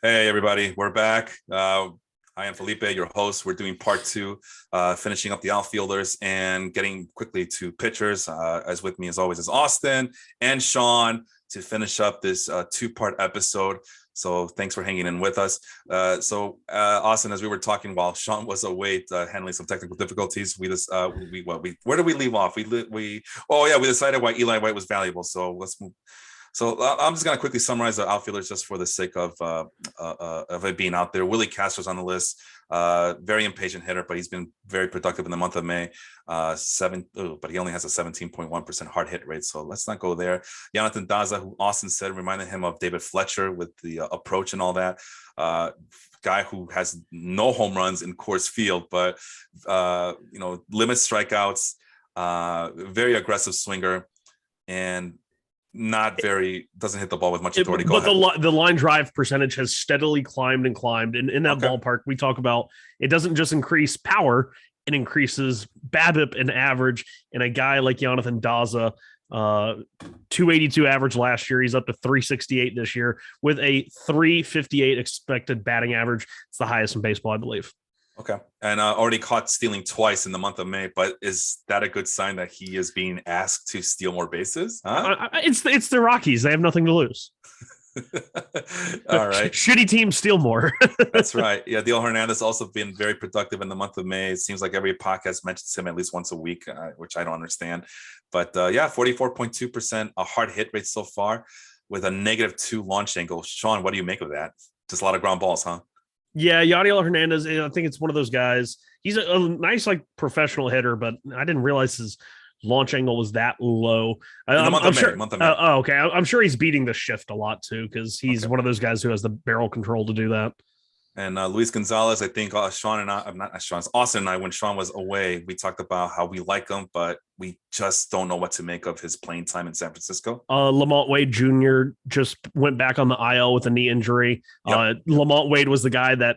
Hey, everybody, we're back. I am Felipe, your host. We're doing part two, finishing up the outfielders and getting quickly to pitchers. As with me, as always, is Austin and Sean to finish up this two-part episode. So thanks for hanging in with us. Austin, as we were talking while Sean was away handling some technical difficulties, where did we leave off? We decided why Eli White was valuable. So let's move. So I'm just going to quickly summarize the outfielders just for the sake of it being out there. Willie Castro's on the list. Very impatient hitter, but he's been very productive in the month of May. But he only has a 17.1% hard hit rate. So let's not go there. Jonathan Daza, who Austin said reminded him of David Fletcher with the approach and all that. Guy who has no home runs in Coors Field, but limits strikeouts, very aggressive swinger, and doesn't hit the ball with much authority. The line drive percentage has steadily climbed and climbed. And in that ballpark, we talk about it doesn't just increase power, it increases BABIP and average. And a guy like Jonathan Daza, 282 average last year, he's up to 368 this year with a 358 expected batting average. It's the highest in baseball, I believe. Okay. And already caught stealing twice in the month of May, but is that a good sign that he is being asked to steal more bases? Huh? It's the Rockies. They have nothing to lose. All right. Shitty teams steal more. That's right. Yeah. Dale Hernandez also been very productive in the month of May. It seems like every podcast mentions him at least once a week, which I don't understand. But 44.2% a hard hit rate so far with a -2 launch angle. Sean, what do you make of that? Just a lot of ground balls, huh? Yeah, Yadiel Hernandez, I think it's one of those guys. He's a nice, professional hitter, but I didn't realize his launch angle was that low. Month of May. Okay. I'm sure he's beating the shift a lot, too, because he's one of those guys who has the barrel control to do that. And Louise Gonzalez, I think Austin and I, when Sean was away, we talked about how we like him, but we just don't know what to make of his playing time in San Francisco. Lamont Wade Jr. just went back on the IL with a knee injury. Yep. Lamont Wade was the guy that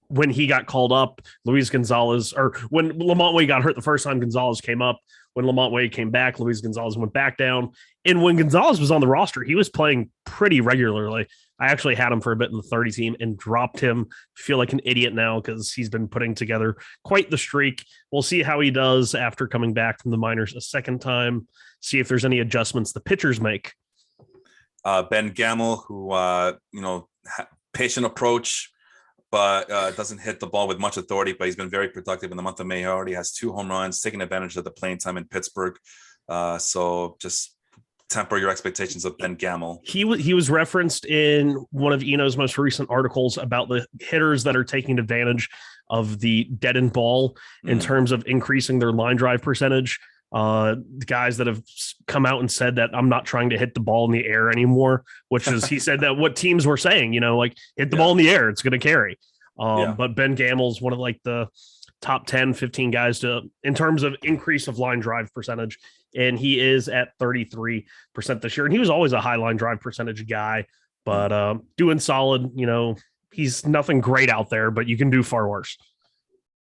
when he got called up, Louise Gonzalez, or when Lamont Wade got hurt the first time, Gonzalez came up. When Lamont Wade came back, Louise Gonzalez went back down. And when Gonzalez was on the roster, he was playing pretty regularly. I actually had him for a bit in the 30 team and dropped him. Feel like an idiot now because he's been putting together quite the streak. We'll see how he does after coming back from the minors a second time. See if there's any adjustments the pitchers make. Ben Gamel, who, patient approach, but doesn't hit the ball with much authority, but he's been very productive in the month of May. He already has 2 home runs, taking advantage of the playing time in Pittsburgh. So just temper your expectations of Ben Gamel. He was referenced in one of Eno's most recent articles about the hitters that are taking advantage of the deadened ball in terms of increasing their line drive percentage. Guys that have come out and said that I'm not trying to hit the ball in the air anymore, which is, he said that what teams were saying, hit the ball in the air, it's going to carry. But Ben Gamel's one of the top 10, 15 guys in terms of increase of line drive percentage. And he is at 33% this year. And he was always a high line drive percentage guy, but doing solid. He's nothing great out there, but you can do far worse.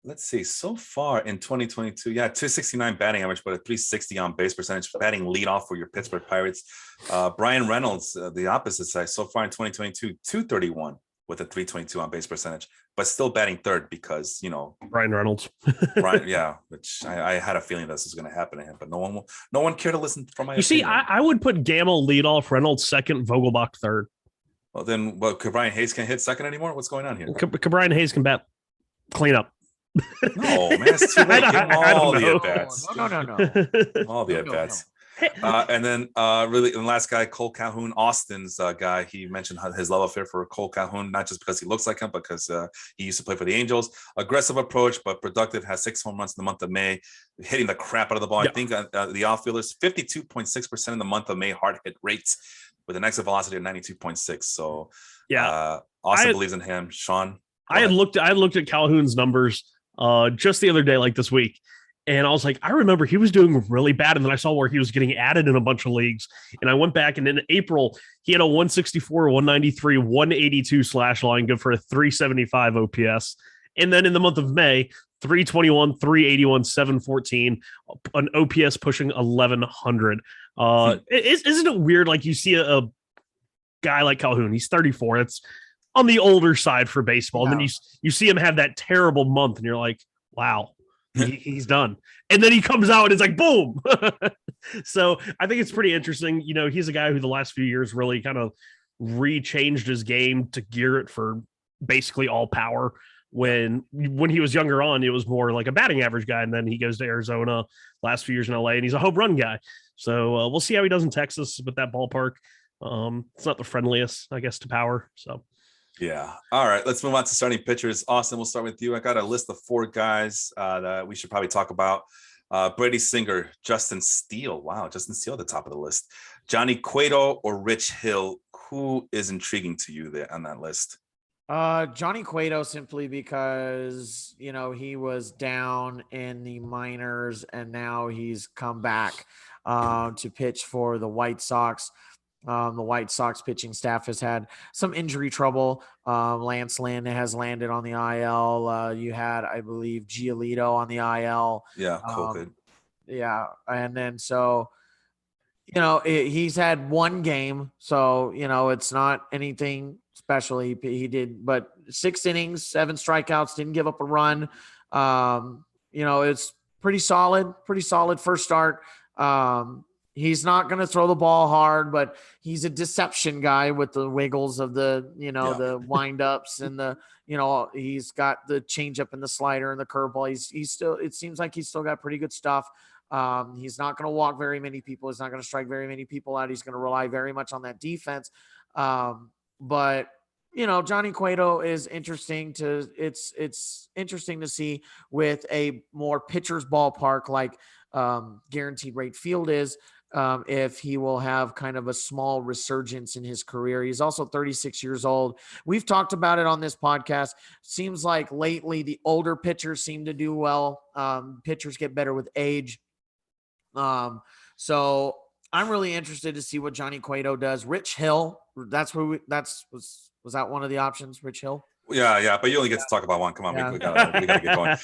Let's see. So far in 2022, 269 batting average, but a 360 on base percentage, batting leadoff for your Pittsburgh Pirates. Brian Reynolds, the opposite side, so far in 2022, 231 with a 322 on base percentage, but still batting third because, Brian Reynolds. Which I had a feeling this was going to happen to him, but no one cared to listen from my opinion. See, I would put Gamel leadoff, Reynolds second, Vogelbach third. Well, then, Brian Hayes can't hit second anymore? What's going on here? Brian Hayes can bat clean up. No, man, it's too late. Give him all the at-bats. No. All the at-bats. And then really, the last guy, Cole Calhoun, Austin's guy, he mentioned his love affair for Cole Calhoun, not just because he looks like him, but because he used to play for the Angels. Aggressive approach, but productive, has 6 home runs in the month of May, hitting the crap out of the ball. Yep. I think the outfielders, 52.6% in the month of May hard hit rates with an exit velocity of 92.6. So Austin believes in him. Sean? I had looked at Calhoun's numbers just the other day, like this week. And I was like, I remember he was doing really bad. And then I saw where he was getting added in a bunch of leagues. And I went back, and in April, he had a 164, 193, 182 slash line, good for a 375 OPS. And then in the month of May, 321, 381, 714, an OPS pushing 1100. Isn't it weird? Like, you see a guy like Calhoun, he's 34. on the older side for baseball. Yeah. And then you see him have that terrible month, and you're like, wow, he's done. And then he comes out and it's like, boom. So I think it's pretty interesting. You know, he's a guy who the last few years really kind of rechanged his game to gear it for basically all power. When he was younger on, it was more like a batting average guy. And then he goes to Arizona last few years in LA, and he's a home run guy. So we'll see how he does in Texas with that ballpark. It's not the friendliest, I guess, to power. So, yeah. All right. Let's move on to starting pitchers. Austin, we'll start with you. I got a list of 4 guys that we should probably talk about. Brady Singer, Justin Steele. Wow. Justin Steele at the top of the list. Johnny Cueto or Rich Hill. Who is intriguing to you there on that list? Johnny Cueto, simply because, you know, he was down in the minors and now he's come back to pitch for the White Sox. The White Sox pitching staff has had some injury trouble. Lance Lynn has landed on the IL. You had, I believe, Giolito on the IL. Yeah, COVID. Yeah, and then so, you know, he's had one game, so, you know, it's not anything special. He did, but 6 innings, 7 strikeouts, didn't give up a run. You know, it's pretty solid first start. He's not going to throw the ball hard, but he's a deception guy with the wiggles of the, you know, the windups and the, you know, he's got the changeup and the slider and the curveball. He's still, it seems like he's still got pretty good stuff. He's not going to walk very many people. He's not going to strike very many people out. He's going to rely very much on that defense. But, you know, Johnny Cueto is interesting it's interesting to see with a more pitcher's ballpark like Guaranteed Rate Field is, if he will have kind of a small resurgence in his career. He's also 36 years old. We've talked about it on this podcast. Seems like lately the older pitchers seem to do well. Pitchers get better with age. So I'm really interested to see what Johnny Cueto does. Rich Hill, was that one of the options, Rich Hill? Yeah, but you only get to talk about one. Come on, we gotta get going.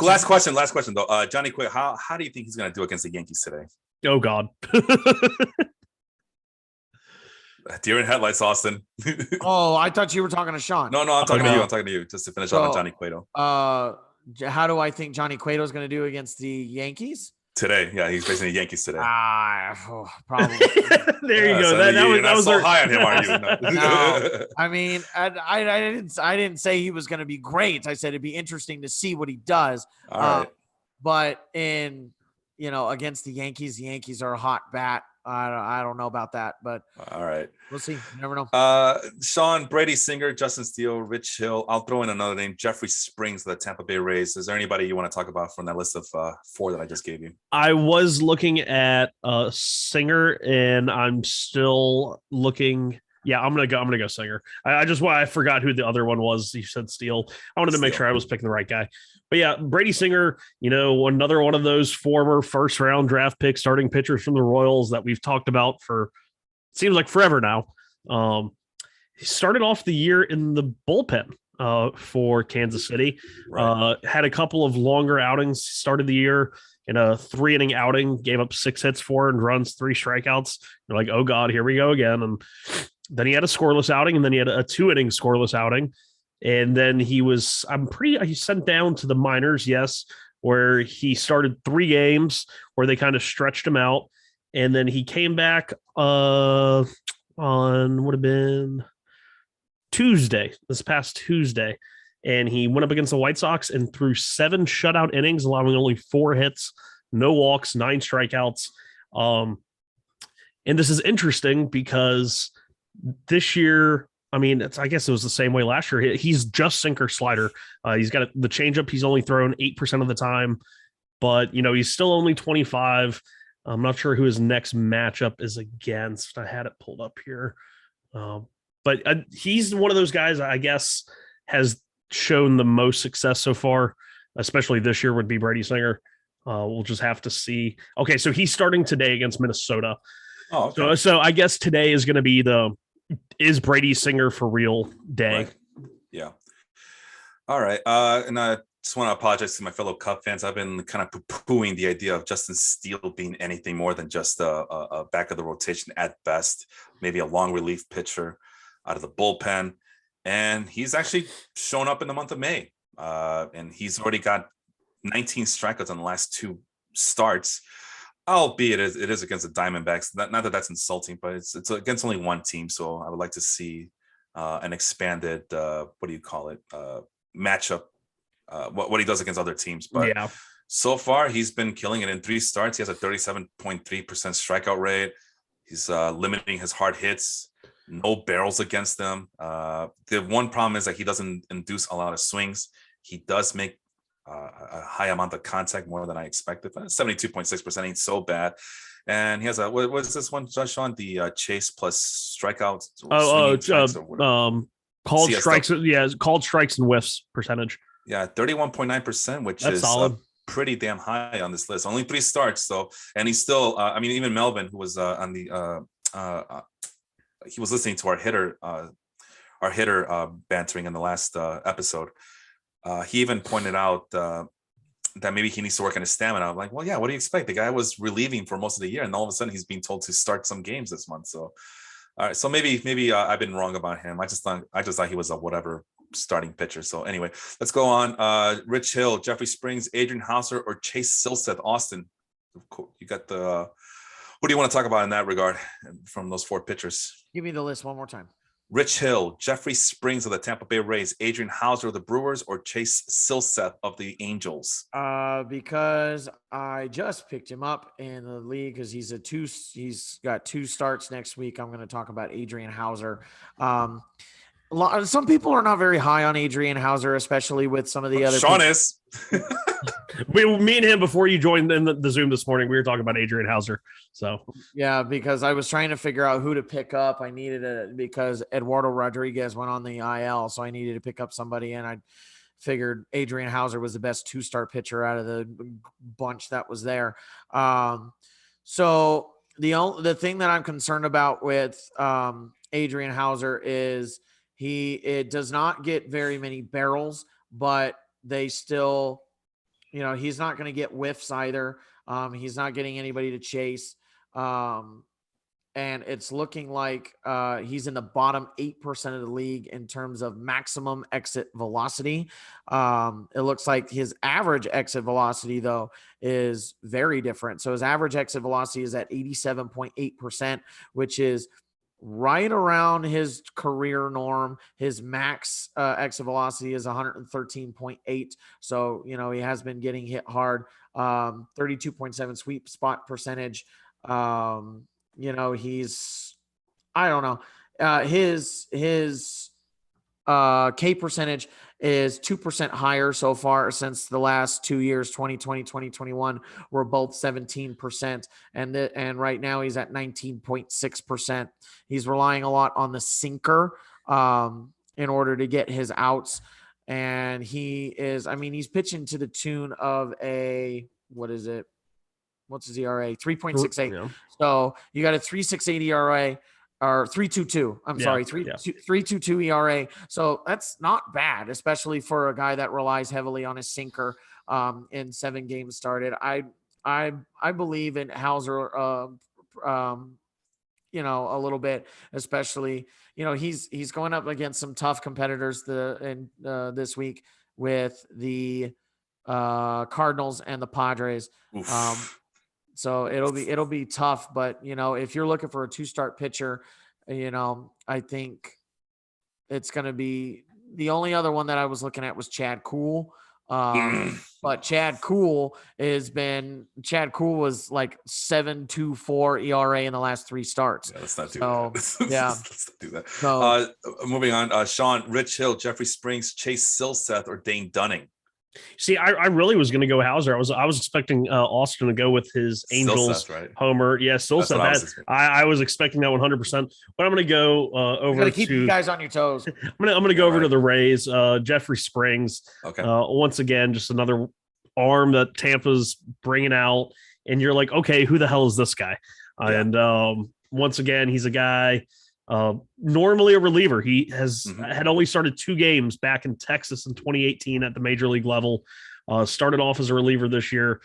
Last question though. Johnny Cueto, how do you think he's gonna do against the Yankees today? Oh God. Deer in headlights, Austin. Oh, I thought you were talking to Sean. No, I'm talking to you. I'm talking to you just to finish up on Johnny Cueto. How do I think Johnny Cueto is going to do against the Yankees? Today, yeah, he's facing the Yankees today. Probably. There you go. So that was so high on him, are you? No. I mean, I didn't say he was going to be great. I said it'd be interesting to see what he does. All right. But against the Yankees are a hot bat. I don't know about that, but all right, we'll see. You never know. Sean, Brady Singer, Justin Steele, Rich Hill. I'll throw in another name, Jeffrey Springs, the Tampa Bay Rays. Is there anybody you want to talk about from that list of 4 that I just gave you? I was looking at Singer, and I'm still looking. Yeah, I'm gonna go Singer. I forgot who the other one was. You said Steele. I wanted to make sure I was picking the right guy. But yeah, Brady Singer, another one of those former first round draft pick starting pitchers from the Royals that we've talked about for seems like forever now. He started off the year in the bullpen for Kansas City. Right. Had a couple of longer outings. Started the year in a 3-inning outing, gave up 6 hits, 4 earned runs, 3 strikeouts. You're like, oh God, here we go again. And then he had a scoreless outing, and then he had a 2-inning scoreless outing. And then he sent down to the minors, yes, where he started 3 games where they kind of stretched him out. And then he came back on would have been this past Tuesday. And he went up against the White Sox and threw 7 shutout innings, allowing only 4 hits, no walks, 9 strikeouts. And this is interesting because this year, I guess it was the same way last year. He's just sinker slider. He's got the changeup. He's only thrown 8% of the time, but he's still only 25. I'm not sure who his next matchup is against. I had it pulled up here. But he's one of those guys, I guess, has shown the most success so far, especially this year would be Brady Singer. We'll just have to see. Okay. So he's starting today against Minnesota. Oh, okay. So I guess today is going to be is Brady Singer for real day. Right. Yeah. All right. And I just want to apologize to my fellow Cub fans. I've been kind of poo-pooing the idea of Justin Steele being anything more than just a back of the rotation at best, maybe a long relief pitcher out of the bullpen. and he's actually shown up in the month of May. And he's already got 19 strikeouts on the last 2 starts, albeit it is against the Diamondbacks. Not that that's insulting, but it's against only one team. So I would like to see an expanded what do you call it matchup, what he does against other teams. But yeah, so far he's been killing it in 3 starts. He has a 37.3% strikeout rate. He's limiting his hard hits. No barrels against them. The one problem is that he doesn't induce a lot of swings. He does make a high amount of contact, more than I expected. 72.6% ain't so bad. And he has a what is this one, Sean? The chase plus strikeouts. Called CSW. strikes. Yeah, called strikes and whiffs percentage. Yeah, 31.9%, which That's is solid. Pretty damn high on this list. Only 3 starts though, and he's still. I mean, even Melvin, who was on the he was listening to our hitter bantering in the last episode. He even pointed out that maybe he needs to work on his stamina. I'm like, well, yeah, what do you expect? The guy was relieving for most of the year, and all of a sudden he's being told to start some games this month. So, all right, so maybe I've been wrong about him. I just thought he was a whatever starting pitcher. So anyway, let's go on. Rich Hill, Jeffrey Springs, Adrian Hauser, or Chase Silseth. Austin, you got the. What do you want to talk about in that regard from those 4 pitchers? Give me the list one more time. Rich Hill, Jeffrey Springs of the Tampa Bay Rays, Adrian Hauser of the Brewers, or Chase Silseth of the Angels? Because I just picked him up in the league because he's got 2 starts next week. I'm going to talk about Adrian Hauser. Some people are not very high on Adrian Hauser, especially with some of the other. Sean is. Me and him, before you joined in the Zoom this morning, we were talking about Adrian Hauser. So yeah, because I was trying to figure out who to pick up. I needed because Eduardo Rodriguez went on the IL, so I needed to pick up somebody, and I figured Adrian Hauser was the best 2-star pitcher out of the bunch that was there. So the thing that I'm concerned about with Adrian Hauser is it does not get very many barrels, but they still, he's not going to get whiffs either. He's not getting anybody to chase. And it's looking like he's in the bottom 8% of the league in terms of maximum exit velocity. It looks like his average exit velocity, though, is very different. So his average exit velocity is at 87.8%, which is right around his career norm. His max exit velocity is 113.8. So, he has been getting hit hard. 32.7 sweep spot percentage. He's, I don't know. His K percentage is 2% higher so far since the last 2 years, 2020, 2021, were both 17%. And right now he's at 19.6%. He's relying a lot on the sinker in order to get his outs. And he's pitching to the tune of what's his ERA? 3.68. Yeah. So you got a 3.68 ERA. Or 3.22. I'm sorry, 3.22 ERA. So that's not bad, especially for a guy that relies heavily on his sinker in 7 games started. I believe in Hauser a little bit, especially, he's going up against some tough competitors this week with the Cardinals and the Padres. So it'll be tough, but if you're looking for a 2-start pitcher, I think it's going to be the only other one that I was looking at was Chad Kuhl. But Chad Kuhl was like 7.24 ERA in the last 3 starts. Yeah, let's not do that. Yeah, let's not do that. So, moving on, Sean, Rich Hill, Jeffrey Springs, Chase Silseth, or Dane Dunning. See, I really was going to go Hauser. I was expecting Austin to go with his Angels Silseth, right? Homer. Yeah, Silseth. I was expecting that 100%. But I'm going to go over to keep you guys on your toes. I'm going to go over to the Rays. Jeffrey Springs. Okay. Once again, just another arm that Tampa's bringing out, and you're like, okay, who the hell is this guy? Yeah. And once again, he's a guy. Normally a reliever. He had only started 2 games back in Texas in 2018 at the major league level. Started off as a reliever this year,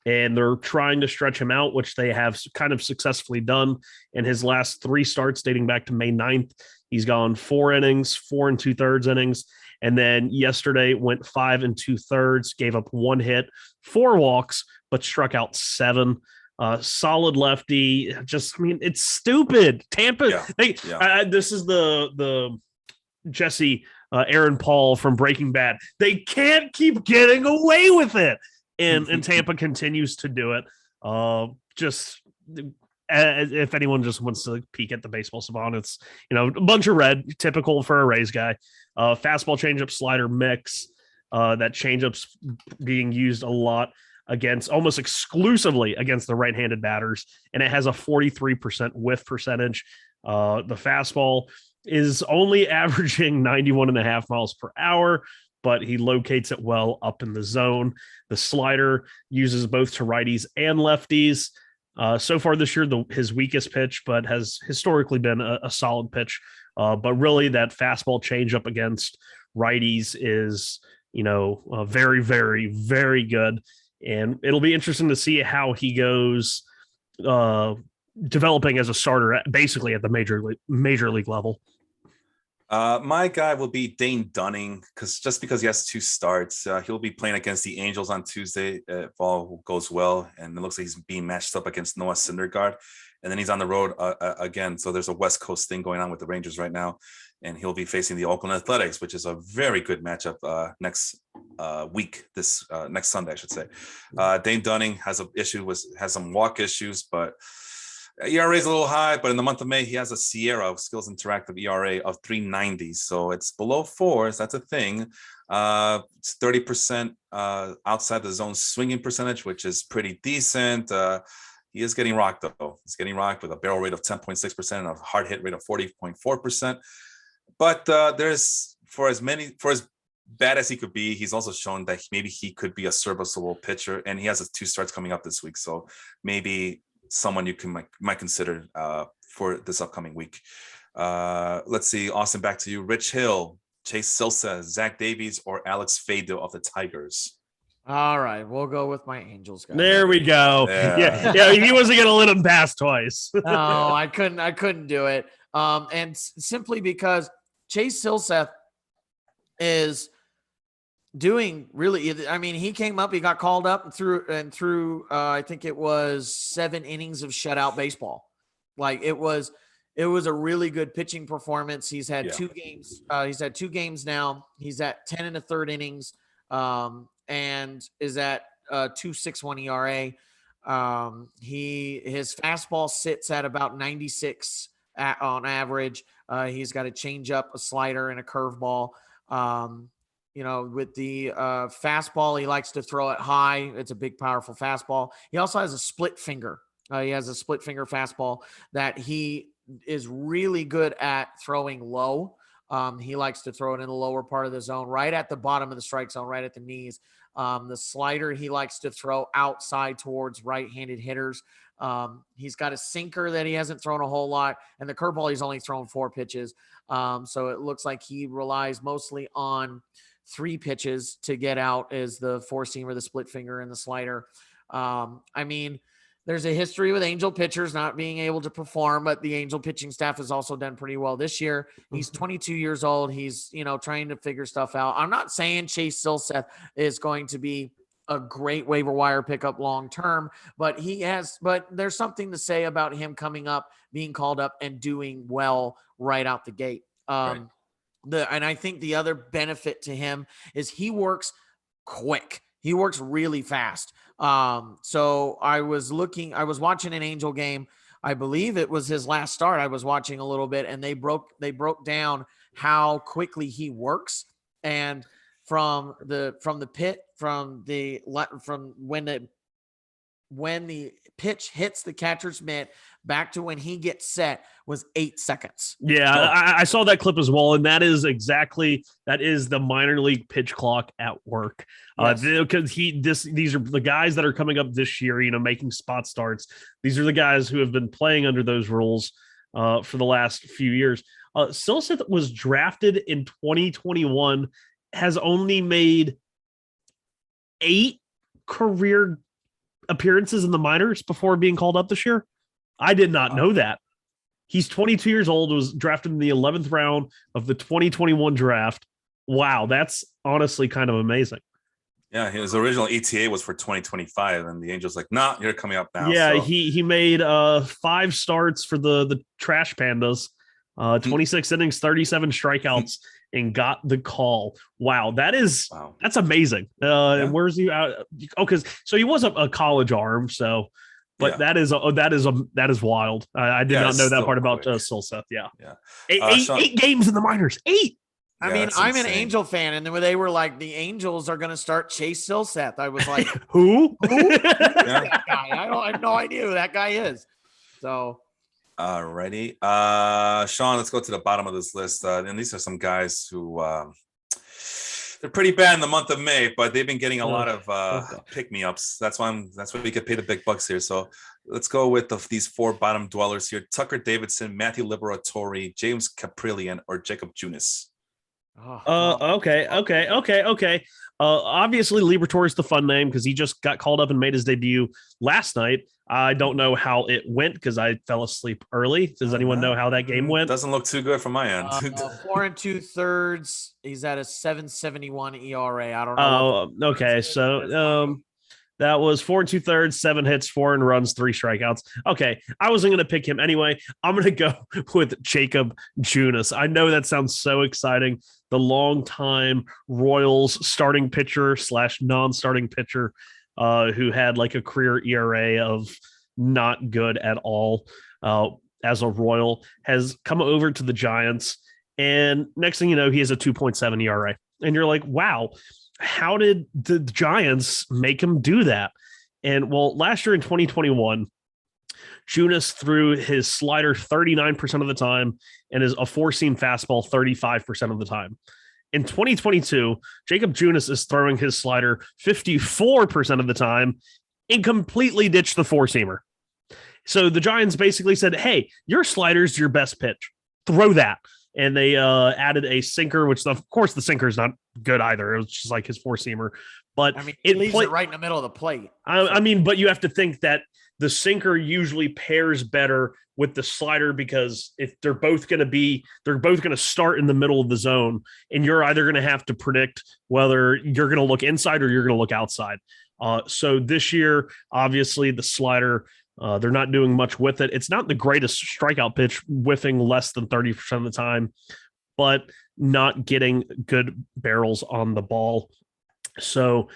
and they're trying to stretch him out, which they have kind of successfully done in his last 3 starts dating back to May 9th. He's gone 4 innings, 4 2/3 innings, and then yesterday went 5 2/3, gave up 1 hit, 4 walks, but struck out 7. Solid lefty. It's stupid. Tampa. This is the Jesse Aaron Paul from Breaking Bad. They can't keep getting away with it, and Tampa continues to do it. If anyone just wants to peek at the baseball savant, it's a bunch of red, typical for a Rays guy. Fastball, changeup, slider mix. That changeup's being used a lot almost exclusively against the right-handed batters, and it has a 43% whiff percentage. The fastball is only averaging 91.5 miles per hour, but he locates it well up in the zone. The slider uses both to righties and lefties. So far this year, his weakest pitch, but has historically been a solid pitch. But really, that fastball changeup against righties is, very, very, very good. And it'll be interesting to see how he goes developing as a starter, basically at the major league level. My guy will be Dane Dunning, because he has 2 starts. He'll be playing against the Angels on Tuesday if all goes well, and it looks like he's being matched up against Noah Syndergaard, and then he's on the road again. So there's a West Coast thing going on with the Rangers right now, and he'll be facing the Oakland Athletics, which is a very good matchup next week. This next Sunday, I should say. Dane Dunning has some walk issues, but ERA is a little high, but in the month of May, he has a Sierra Skills Interactive ERA of 3.90. So it's below 4. So that's a thing. It's 30% outside the zone swinging percentage, which is pretty decent. He is getting rocked, though. He's getting rocked with a barrel rate of 10.6% and a hard hit rate of 40.4%. But for as bad as he could be, he's also shown that maybe he could be a serviceable pitcher, and he has 2 starts coming up this week. So maybe someone you might consider for this upcoming week. Let's see, Austin, back to you. Rich Hill, Chase Silseth, Zach Davies, or Alex Fado of the Tigers? All right, we'll go with my Angels guy. There we go. Yeah, he wasn't gonna let him pass twice. No, I couldn't do it. And simply because Chase Silseth is doing really, he came up, he got called up and threw I think it was 7 innings of shutout baseball. Like it was a really good pitching performance. He's had 2 games. He's had 2 games now. He's at 10 1/3 innings, and is at 2.61 ERA. His fastball sits at about 96 on average. He's got a changeup, a slider, and a curveball. With the fastball, he likes to throw it high. It's a big, powerful fastball. He also has a split finger. He has a split finger fastball that he is really good at throwing low. He likes to throw it in the lower part of the zone, right at the bottom of the strike zone, right at the knees. The slider, he likes to throw outside towards right-handed hitters. He's got a sinker that he hasn't thrown a whole lot, and the curveball, he's only thrown 4 pitches. So it looks like he relies mostly on 3 pitches to get out, as the 4-seamer, the split finger, and the slider. There's a history with Angel pitchers not being able to perform, but the Angel pitching staff has also done pretty well this year. He's 22 years old. He's, trying to figure stuff out. I'm not saying Chase Silseth is going to be a great waiver wire pickup long-term, but there's something to say about him coming up, being called up, and doing well right out the gate. Right. And I think the other benefit to him is he works quick. He works really fast. So I was watching an Angel game. I believe it was his last start. I was watching a little bit, and they broke down how quickly he works. And from when the pitch hits the catcher's mitt back to when he gets set was 8 seconds. Yeah, so, I saw that clip as well, and that is the minor league pitch clock at work. Yes. Because these are the guys that are coming up this year, making spot starts. These are the guys who have been playing under those rules for the last few years. Silseth was drafted in 2021, has only made 8 career appearances in the minors before being called up this year? I did not know that. He's 22 years old, was drafted in the 11th round of the 2021 draft. Wow, that's honestly kind of amazing. Yeah, his original ETA was for 2025, and the Angels like, nah, you're coming up now. Yeah, so. he made 5 starts for the Trash Pandas, 26 innings, 37 strikeouts, and got the call. Wow, that's amazing. And where's he out? Oh, because so he was a college arm, so. But that is wild. I did not know that part about Silseth. Yeah. Eight games in the minors. 8. I mean, I'm an Angel fan, and when they were like, the Angels are going to start Chase Silseth, I was like, who? That guy? I have no idea who that guy is. So, alrighty, Sean, let's go to the bottom of this list. And these are some guys who they're pretty bad in the month of May, but they've been getting a lot of pick-me-ups. That's why we get paid the big bucks here. So let's go with these 4 bottom dwellers here: Tucker Davidson, Matthew Liberatore, James Caprillion, or Jacob Junis. Okay. Obviously, Liberatore's the fun name because he just got called up and made his debut last night. I don't know how it went because I fell asleep early. Does anyone know how that game went? Doesn't look too good from my end. 4 2/3. He's at a 7.71 ERA. I don't know. Oh, okay. So that was 4 2/3, 7 hits, 4 earned runs, 3 strikeouts. Okay, I wasn't going to pick him anyway. I'm going to go with Jacob Junis. I know that sounds so exciting. The longtime Royals starting pitcher / non-starting pitcher who had like a career ERA of not good at all as a Royal has come over to the Giants. And next thing you know, he has a 2.7 ERA. And you're like, wow, how did the Giants make him do that? And well, last year in 2021, Junis threw his slider 39% of the time and is a 4-seam fastball 35% of the time. In 2022, Jacob Junis is throwing his slider 54% of the time and completely ditched the 4-seamer. So the Giants basically said, hey, your slider's your best pitch. Throw that. And they added a sinker, which of course the sinker is not good either. It was just like his 4-seamer. But I mean, it leaves it right in the middle of the plate. I mean, but you have to think that the sinker usually pairs better with the slider because if they're both going to start in the middle of the zone, and you're either going to have to predict whether you're going to look inside or you're going to look outside. So this year, obviously, the slider, they're not doing much with it. It's not the greatest strikeout pitch, whiffing less than 30% of the time, but not getting good barrels on the ball. So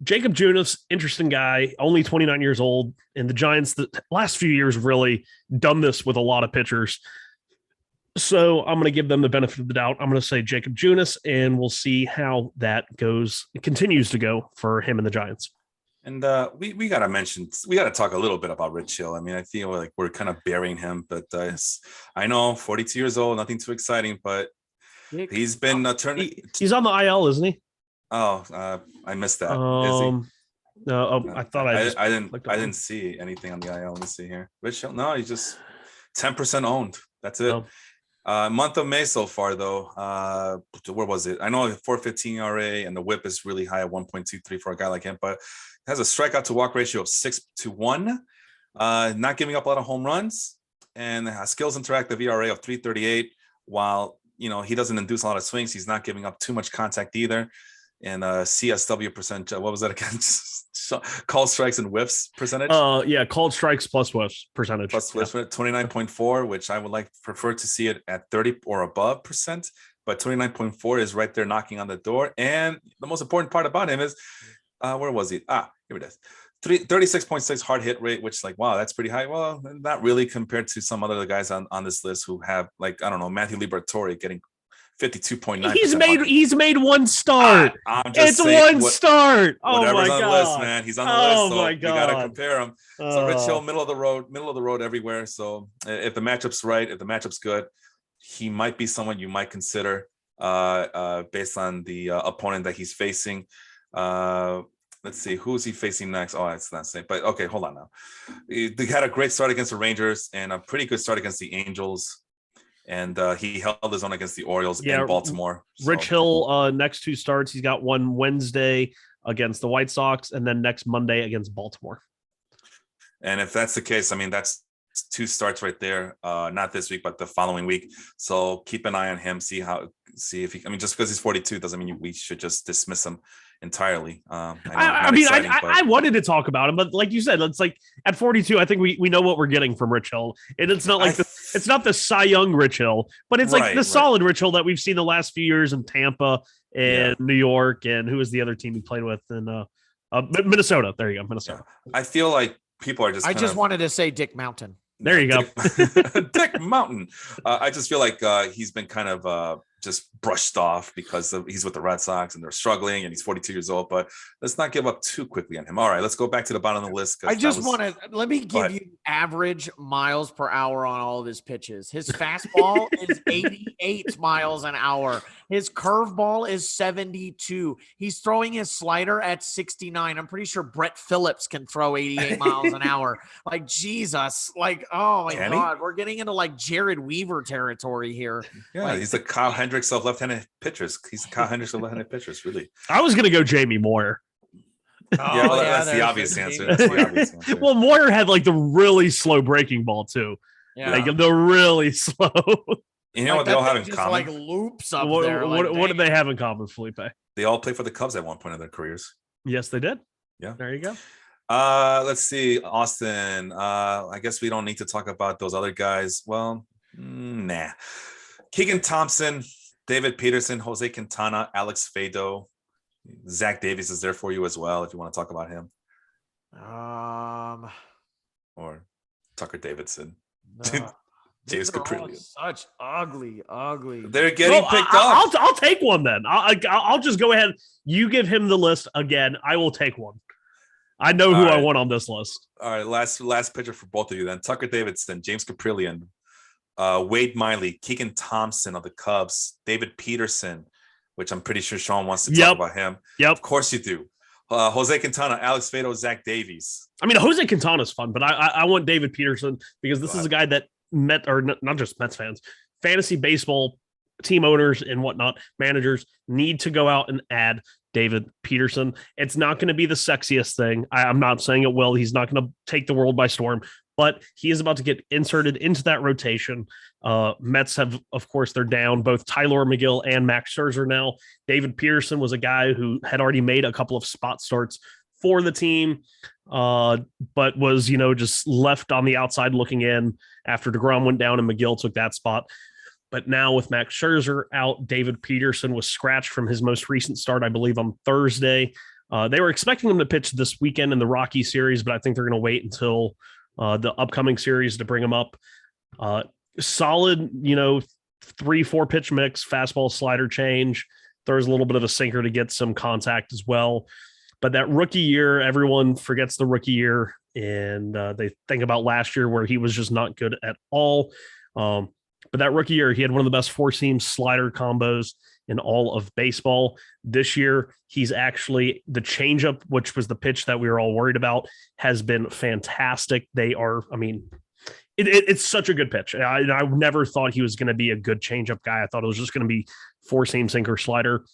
Jacob Junis, interesting guy, only 29 years old. And the Giants, the last few years, really done this with a lot of pitchers. So I'm going to give them the benefit of the doubt. I'm going to say Jacob Junis, and we'll see how that goes. It continues to go for him and the Giants. And we got to talk a little bit about Rich Hill. I mean, I feel like we're kind of burying him, but I know 42 years old, nothing too exciting, but he's been turning. He's on the IL, isn't he? Oh, I missed that. No, I thought I didn't see anything on the IL. Let me see here. Rich Hill, no, he's just 10% owned. That's it. Month of May so far, though. Where was it? I know 4.15 ERA and the WHIP is really high at 1.23 for a guy like him, but has a strikeout to walk ratio of 6-1. Not giving up a lot of home runs, and has skills interactive ERA of 3.38. While he doesn't induce a lot of swings, he's not giving up too much contact either. And CSW percent, what was that again? Called strikes and whiffs percentage. Called strikes plus whiffs percentage. Plus whiffs, 29.4, which I would prefer to see it at 30 or above percent. But 29.4 is right there knocking on the door. And the most important part about him is, where was he? Here it is. 36.6 hard hit rate, which wow, that's pretty high. Well, not really compared to some other guys on this list who have Matthew Liberatore getting 52.9. He's made one start. It's saying, one start. Oh my god, on the list, man. He's on the list, so we gotta compare him. So Rich Hill, middle of the road everywhere. So if the matchup's right, if the matchup's good, he might be someone you might consider based on the opponent that he's facing. Let's see, who's he facing next? Oh, it's not safe. But okay, hold on now. They had a great start against the Rangers and a pretty good start against the Angels. And he held his own against the Orioles in Baltimore. Rich Hill, next 2 starts, he's got one Wednesday against the White Sox and then next Monday against Baltimore. And if that's the case, I mean, that's 2 starts right there. Not this week, but the following week. So keep an eye on him. See if he. I mean, just because he's 42 doesn't mean we should just dismiss him entirely. I wanted to talk about him, but like you said, it's like at 42, I think we know what we're getting from Rich Hill, and it's not like it's not the Cy Young Rich Hill, but it's like the solid Rich Hill that we've seen the last few years in Tampa and New York, and who was the other team he played with in Minnesota. There you go, Minnesota. Yeah. I feel like people are just. I just wanted to say Dick Mountain. There you go. Dick Mountain. I just feel like he's been kind of just brushed off because he's with the Red Sox and they're struggling and he's 42 years old, but let's not give up too quickly on him. All right, let's go back to the bottom of the list. Let me give you average miles per hour on all of his pitches. His fastball is 88 miles an hour. His curveball is 72. He's throwing his slider at 69. I'm pretty sure Brett Phillips can throw 88 miles an hour. Like, Jesus. Like, oh my God. We're getting into like Jared Weaver territory here. Yeah, like, he's the Kyle Hendricks of left-handed pitchers. He's the Kyle Hendricks of left-handed pitchers, really. I was going to go Jamie Moyer. That's the obvious answer. Well, Moyer had like the really slow breaking ball too. Yeah. Like the really slow. You know what they all have in common? Like loops up there. What do they have in common, Felipe? They all played for the Cubs at one point in their careers. Yes, they did. Yeah. There you go. Let's see. Austin. I guess we don't need to talk about those other guys. Well, nah. Keegan Thompson, David Peterson, Jose Quintana, Alex Fado. Zach Davies is there for you as well if you want to talk about him. Or Tucker Davidson. James Caprillion. Such ugly. They're getting picked up. I'll take one then. I'll just go ahead. You give him the list again. I will take one. I know who I want on this list. All right, last pitcher for both of you then. Tucker Davidson, James Caprillion, Wade Miley, Keegan Thompson of the Cubs, David Peterson, which I'm pretty sure Sean wants to talk about him. Yep. Of course you do. Jose Quintana, Alex Fado, Zach Davies. I mean, Jose Quintana is fun, but I want David Peterson because this is a guy that not just Mets fans, fantasy baseball team owners and whatnot, managers need to go out and add David Peterson. It's not going to be the sexiest thing. I'm not saying it will. He's not going to take the world by storm, but he is about to get inserted into that rotation. Mets have, of course, they're down both Tyler McGill and Max Scherzer now. David Peterson was a guy who had already made a couple of spot starts for the team, but was, just left on the outside looking in after DeGrom went down and McGill took that spot. But now with Max Scherzer out, David Peterson was scratched from his most recent start, I believe, on Thursday. They were expecting him to pitch this weekend in the Rocky series, but I think they're going to wait until the upcoming series to bring him up. Solid, 3-4 pitch mix, fastball slider change. Throws a little bit of a sinker to get some contact as well. But that rookie year, everyone forgets the rookie year, and they think about last year where he was just not good at all. But that rookie year, he had one of the best four-seam slider combos in all of baseball. This year, he's actually the changeup, which was the pitch that we were all worried about, has been fantastic. It's such a good pitch. I never thought he was going to be a good changeup guy. I thought it was just going to be four-seam sinker slider.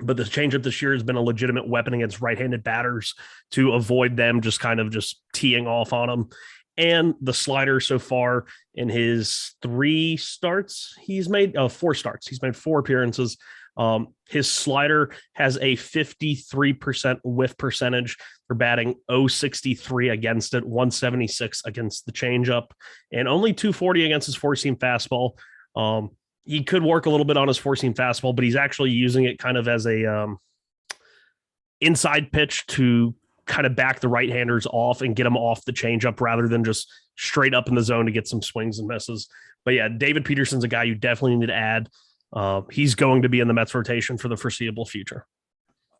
But the changeup this year has been a legitimate weapon against right-handed batters to avoid them just kind of just teeing off on them. And the slider so far in his 4 starts, he's made 4 appearances. His slider has a 53% whiff percentage. They're batting 0.63 against it, 176 against the changeup, and only 240 against his four-seam fastball. He could work a little bit on his four-seam fastball, but he's actually using it kind of as a inside pitch to kind of back the right-handers off and get them off the changeup rather than just straight up in the zone to get some swings and misses. But yeah, David Peterson's a guy you definitely need to add. He's going to be in the Mets rotation for the foreseeable future.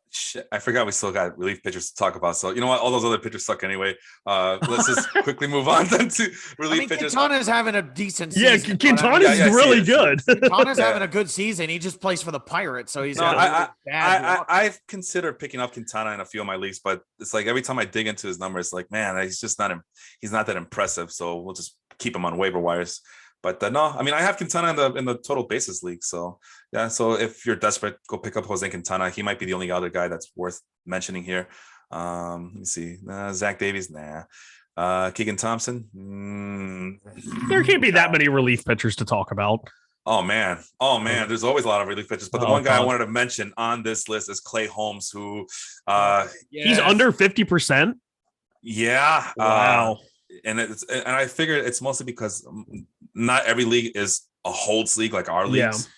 Shit, I forgot we still got relief pitchers to talk about. So you know what? All those other pitchers suck anyway. Let's just quickly move on then to relief pitchers. Quintana's having a decent season. Yeah, Quintana's really good. Quintana's having a good season. He just plays for the Pirates, so he's I've considered picking up Quintana in a few of my leagues, but it's like every time I dig into his numbers, like, man, he's not that impressive. So we'll just keep him on waiver wires. But no, I mean, I have Quintana in the total basis league. So yeah, so if you're desperate, go pick up Jose Quintana. He might be the only other guy that's worth mentioning here. Let me see. Zach Davies, nah. Keegan Thompson. There can't be that many relief pitchers to talk about. Oh man. There's always a lot of relief pitchers, but the one guy I wanted to mention on this list is Clay Holmes, who he's under 50%. Yeah. Wow. And I figured it's mostly because not every league is a holds league like our leagues.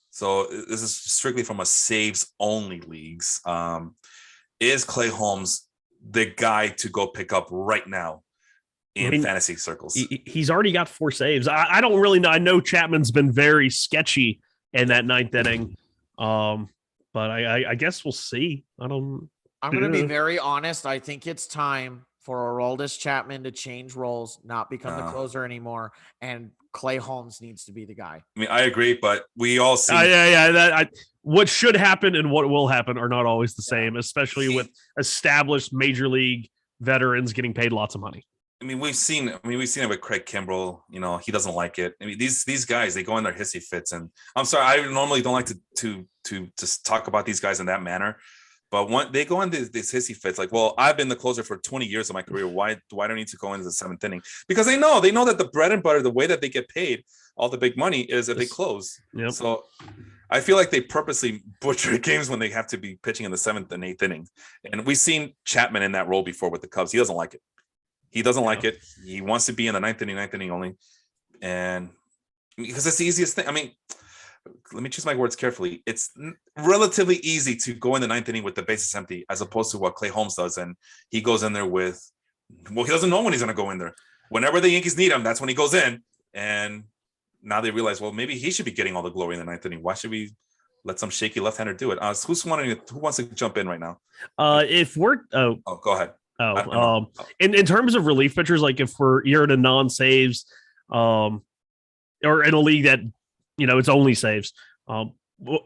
So this is strictly from a saves only leagues. Is Clay Holmes the guy to go pick up right now in fantasy circles? He's already got 4 saves. I don't really know. I know Chapman's been very sketchy in that 9th inning. But I guess we'll see. I'm going to be very honest. I think it's time for Aroldis Chapman to change roles, not become the closer anymore, and Clay Holmes needs to be the guy. I mean, I agree, but we all see. What should happen and what will happen are not always the same, especially with established major league veterans getting paid lots of money. I mean, we've seen it with Craig Kimbrell. You know, he doesn't like it. I mean, these guys, they go in their hissy fits, and I'm sorry, I normally don't like to just talk about these guys in that manner. But when they go into these hissy fits, like, well, I've been the closer for 20 years of my career. Why do I need to go into the 7th inning? Because they know that the bread and butter, the way that they get paid all the big money is if they close. Yep. So I feel like they purposely butcher games when they have to be pitching in the 7th and 8th inning. And we've seen Chapman in that role before with the Cubs. He doesn't like it. He doesn't like it. He wants to be in the 9th inning only. And because it's the easiest thing. I mean, let me choose my words carefully. It's relatively easy to go in the 9th inning with the bases empty, as opposed to what Clay Holmes does. And he goes in there with, he doesn't know when he's going to go in there. Whenever the Yankees need him, that's when he goes in. And now they realize, well, maybe he should be getting all the glory in the 9th inning. Why should we let some shaky left-hander do it? Who wants to jump in right now? Go ahead. In terms of relief pitchers, like if you're in a non-saves, or in a league that, it's only saves.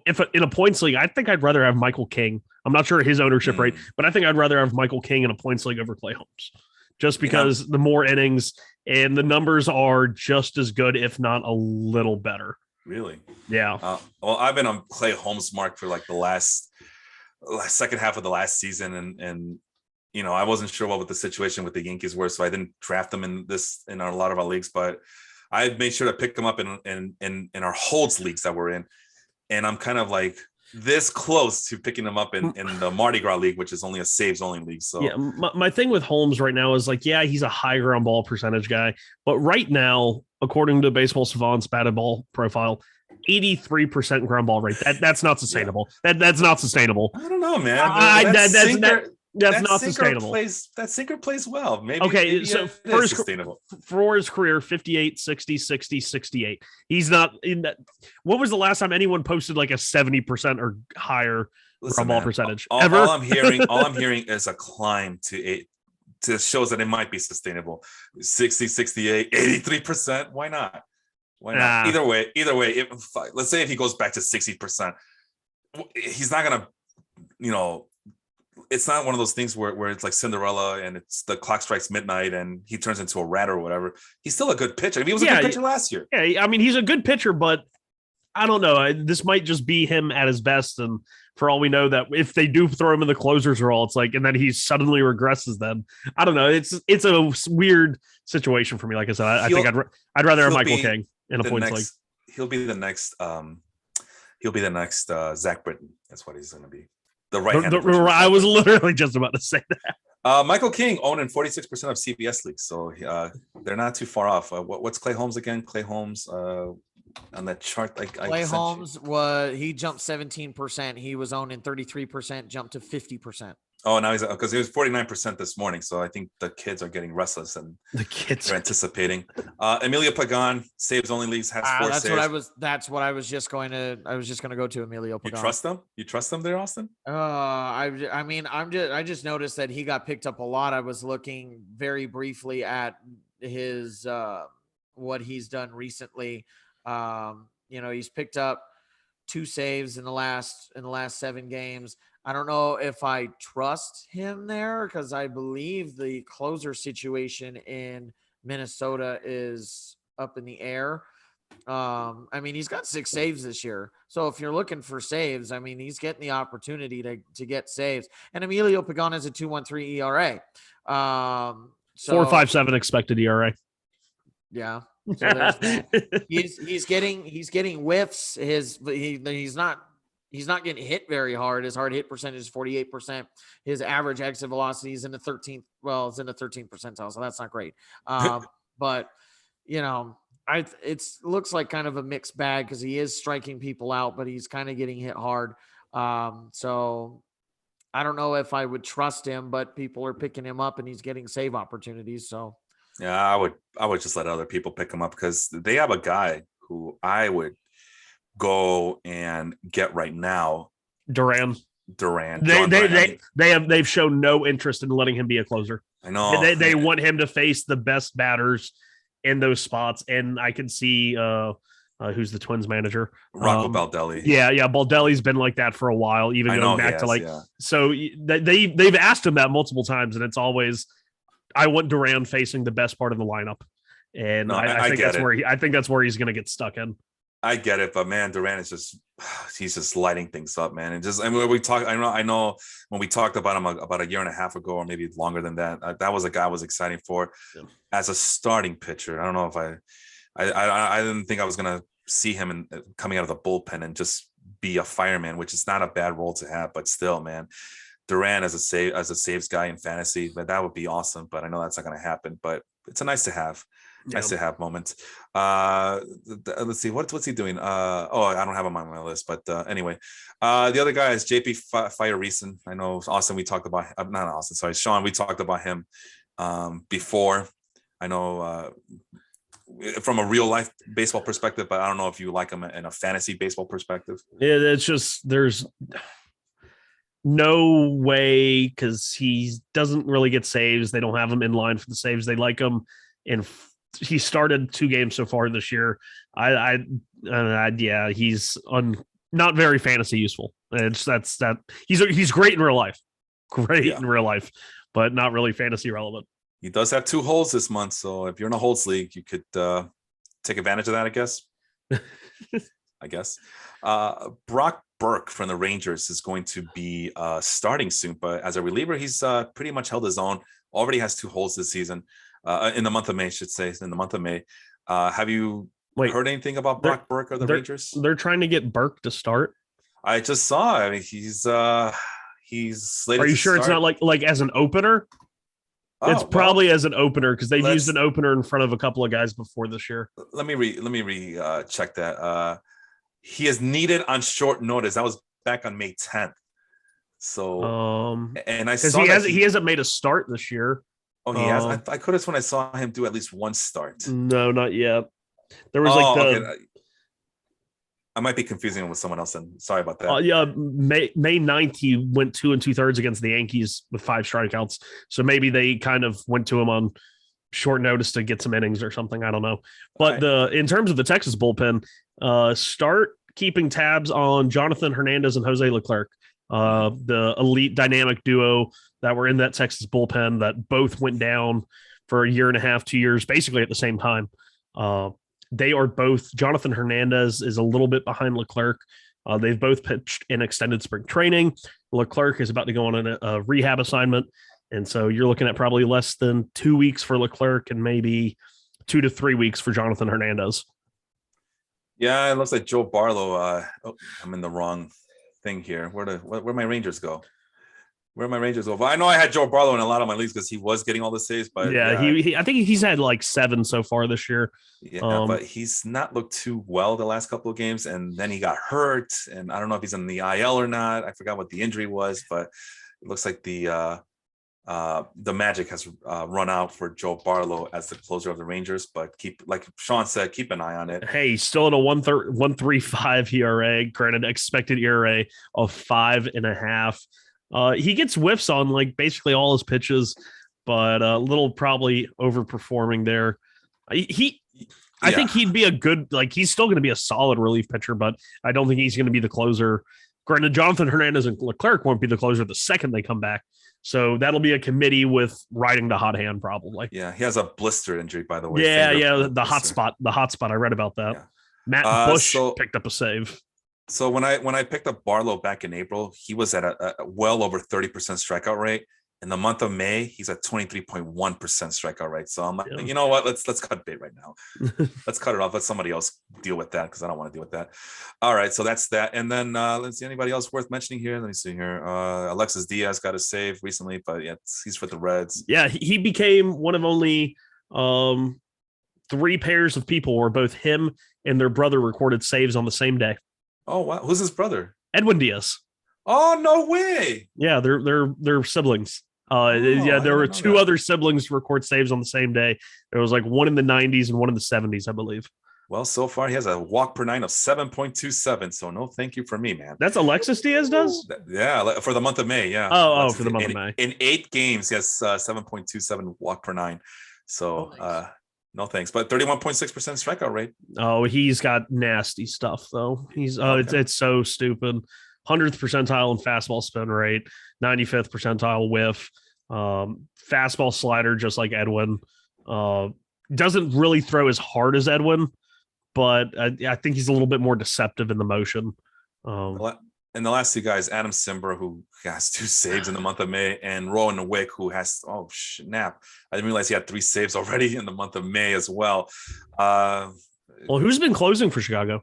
If in a points league, I think I'd rather have Michael King. I'm not sure his ownership rate, but I think I'd rather have Michael King in a points league over Clay Holmes, just because the more innings and the numbers are just as good, if not a little better. Really? Yeah. Well, I've been on Clay Holmes' mark for like the last second half of the last season, and I wasn't sure what the situation with the Yankees were, so I didn't draft them in a lot of our leagues, but I made sure to pick them up in our holds leagues that we're in. And I'm kind of like this close to picking them up in the Mardi Gras league, which is only a saves only league. So yeah, my thing with Holmes right now is like, he's a high ground ball percentage guy, but right now, according to Baseball Savant's batted ball profile, 83% ground ball rate. That's not sustainable. That's not sustainable. I don't know, man. That's not sustainable. That sinker plays well. Maybe. Okay, so for his career, 58, 60, 60, 68. He's not in that. What was the last time anyone posted like a 70% or higher ground ball percentage? All I'm hearing is a climb to shows that it might be sustainable. 60, 68, 83%. Why not? Either way, let's say if he goes back to 60%, he's not gonna, it's not one of those things where it's like Cinderella and it's the clock strikes midnight and he turns into a rat or whatever. He's still a good pitcher. I mean, he was a good pitcher last year. Yeah, I mean, he's a good pitcher, but I don't know. This might just be him at his best. And for all we know, that if they do throw him in the closer's role, it's like, and then he suddenly regresses then. I don't know. It's a weird situation for me. Like I said, I think I'd rather have Michael King in a points league. He'll be the next Zach Britton. That's what he's going to be. The right-handed. I was literally just about to say that. Michael King owned in 46% of CBS leagues, so they're not too far off. What's Clay Holmes again? Clay Holmes on that chart. Clay Holmes he jumped 17%. He was owned in 33%, jumped to 50%. Oh, now he's because he was 49% this morning. So I think the kids are getting restless and they're anticipating. Emilio Pagan saves only leagues, has 4 saves. That's what I was just going to go to Emilio Pagan. You trust them there, Austin? I just noticed that he got picked up a lot. I was looking very briefly at his what he's done recently. He's picked up 2 saves in the last 7 games. I don't know if I trust him there because I believe the closer situation in Minnesota is up in the air. He's got 6 saves this year. So if you're looking for saves, he's getting the opportunity to get saves. And Emilio Pagan has a 2.13 ERA. So 4.57 expected ERA. yeah. So there's that. He's getting whiffs. He's not getting hit very hard. His hard hit percentage is 48%. His average exit velocity is in the 13th. Well, it's in the 13th percentile, so that's not great. But it looks like kind of a mixed bag because he is striking people out, but he's kind of getting hit hard. So I don't know if I would trust him, but people are picking him up and he's getting save opportunities. So yeah, I would just let other people pick him up because they have a guy who I would go and get right now. Duran. They've shown no interest in letting him be a closer. I know they want him to face the best batters in those spots, and I can see who's the Twins manager, Rocco Baldelli. Yeah, Baldelli's been like that for a while, even going back to So they've asked him that multiple times, and it's always I want Duran facing the best part of the lineup, and I think that's where he's going to get stuck in. I get it, but man, Duran is he's just lighting things up, man. And I know when we talked about him about a year and a half ago, or maybe longer than that, that was a guy I was excited for as a starting pitcher. I don't know if I didn't think I was going to see him coming out of the bullpen and just be a fireman, which is not a bad role to have, but still, man, Duran as a saves guy in fantasy, but that would be awesome. But I know that's not going to happen, but it's a nice to have. Nice to have moments. Let's see, what's he doing? I don't have him on my list, but anyway, the other guy is JP Firereason. I know Austin. We talked about not Austin. Sorry, Sean. We talked about him before. I know from a real life baseball perspective, but I don't know if you like him in a fantasy baseball perspective. Yeah, it's just there's no way because he doesn't really get saves. They don't have him in line for the saves. They like him in. He started 2 games so far this year. He's not very fantasy useful. He's great in real life, in real life, but not really fantasy relevant. He does have 2 holds this month, so if you're in a holds league, you could take advantage of that, I guess. Brock Burke from the Rangers is going to be starting soon, but as a reliever, he's pretty much held his own. Already has 2 holds this season. In the month of May, have you heard anything about Brock Burke or the Rangers? They're trying to get Burke to start. I just saw. I mean, he's slated. Are you sure start. It's not like as an opener? It's probably as an opener because they've used an opener in front of a couple of guys before this year. Let me check that. He is needed on short notice. That was back on May 10th. So, and I saw he hasn't made a start this year. Oh, he has. I could have when I saw him do at least 1 start. No, not yet. There was I might be confusing him with someone else. And sorry about that. May 9th, he went 2 2/3 against the Yankees with 5 strikeouts. So maybe they kind of went to him on short notice to get some innings or something. I don't know. But in terms of the Texas bullpen, start keeping tabs on Jonathan Hernandez and Jose Leclerc. The elite dynamic duo that were in that Texas bullpen that both went down for a year and a half, 2 years, basically at the same time. They are both. Jonathan Hernandez is a little bit behind Leclerc. They've both pitched in extended spring training. Leclerc is about to go on a rehab assignment. And so you're looking at probably less than 2 weeks for Leclerc and maybe 2 to 3 weeks for Jonathan Hernandez. Yeah, it looks like Joe Barlow. I'm in the wrong thing here. Where my Rangers go? Where my Rangers go? Well, I know I had Joe Barlow in a lot of my leagues because he was getting all the saves, but he I think he's had like 7 so far this year. Yeah, but he's not looked too well the last couple of games, and then he got hurt, and I don't know if he's in the IL or not. I forgot what the injury was, but it looks like the magic has run out for Joe Barlow as the closer of the Rangers. But like Sean said, keep an eye on it. Hey, he's still at a 1.35 ERA, granted expected ERA of 5.5. He gets whiffs on like basically all his pitches, but a little probably overperforming there. I think he'd be a good, he's still going to be a solid relief pitcher, but I don't think he's going to be the closer. Granted, Jonathan Hernandez and Leclerc won't be the closer the second they come back. So that'll be a committee with riding the hot hand probably. Yeah, he has a blister injury, by the way. The hot spot. I read about that. Yeah. Matt Bush picked up a save. So when I picked up Barlow back in April, he was at a well over 30% strikeout rate. In the month of May, he's at 23.1% strikeout rate. So I'm like, Yeah. you know what? Let's cut bait right now. Let's cut it off. Let somebody else deal with that because I don't want to deal with that. All right, so that's that. And then let's see, anybody else worth mentioning here? Let me see here. Alexis Diaz got a save recently, but yeah, he's for the Reds. Yeah, he became one of only 3 pairs of people where both him and their brother recorded saves on the same day. Oh wow, who's his brother? Edwin Diaz. Oh no way! Yeah, they're siblings. There were 2 other siblings to record saves on the same day. There was like one in the 90s and one in the 70s, I believe. Well, so far he has a walk per 9 of 7.27. So no, thank you for me, man. That's Alexis Diaz does? Yeah, for the month of May. Yeah. Oh, for the month of May. In 8 games, he has 7.27 walk per 9. So no thanks. But 31.6% strikeout rate. Oh, he's got nasty stuff though. He's it's so stupid. 100th percentile in fastball spin rate, 95th percentile whiff, fastball slider just like Edwin. Doesn't really throw as hard as Edwin, but I think he's a little bit more deceptive in the motion. And the last 2 guys, Adam Simber, who has 2 saves in the month of May, and Rowan Wick, who has snap. I didn't realize he had 3 saves already in the month of May as well. Well, who's been closing for Chicago?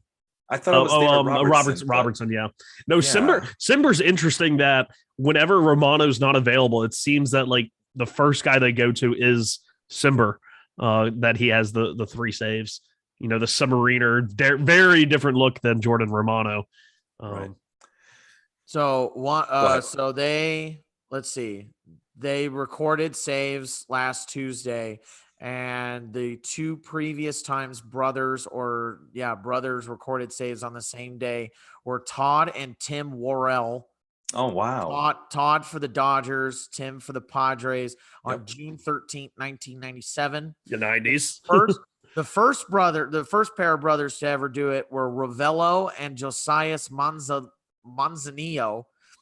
I thought it was Robertson. Yeah. No, yeah. Simber's interesting that whenever Romano's not available, it seems that like the first guy they go to is Simber, that he has the 3 saves. You know, the submariner, very different look than Jordan Romano. Right. So so let's see, they recorded saves last Tuesday. And the 2 previous times brothers recorded saves on the same day were Todd and Tim Worrell. Oh, wow. Todd for the Dodgers, Tim for the Padres on June 13th, 1997. The 90s. The first pair of brothers to ever do it were Ravello and Josias Manzanillo.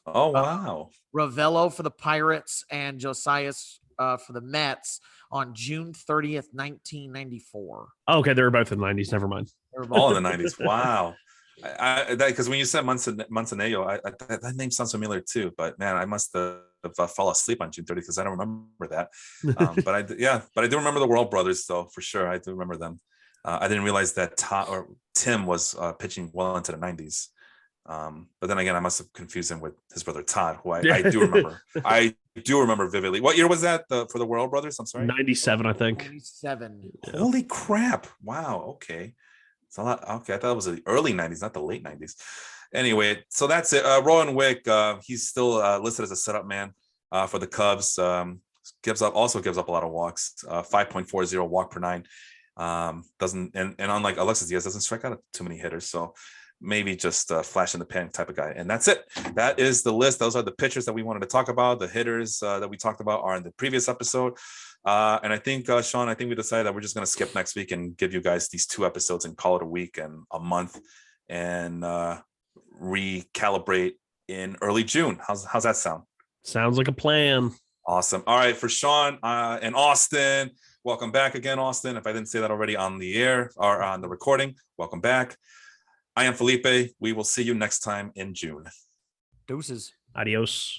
Oh, wow. Ravello for the Pirates and Josias for the Mets on June 30th, 1994. Okay, they were both in the 90s. Never mind. All in the 90s. Wow. Because when you said Manzanillo, that name sounds familiar too. But man, I must have fall asleep on June 30th because I don't remember that. But I do remember the World Brothers though, for sure. I do remember them. I didn't realize that Tim was pitching well into the 90s. But then again, I must have confused him with his brother Todd, who I do remember. I do remember vividly. What year was that for the World Brothers? I'm sorry, 97, I think. 97. Holy crap! Wow. Okay, it's a lot. Okay, I thought it was the early 90s, not the late 90s. Anyway, so that's it. Rowan Wick, he's still listed as a setup man for the Cubs. Gives up a lot of walks. 5.40 walk per 9. Doesn't and unlike Alexis Diaz, doesn't strike out too many hitters. So maybe just a flash in the pan type of guy. And that's it. That is the list. Those are the pitchers that we wanted to talk about. The hitters that we talked about are in the previous episode. And I think, Sean, we decided that we're just going to skip next week and give you guys these 2 episodes and call it a week and a month and recalibrate in early June. How's that sound? Sounds like a plan. Awesome. All right. For Sean and Austin, welcome back again, Austin. If I didn't say that already on the air or on the recording, welcome back. I am Felipe. We will see you next time in June. Deuces. Adios.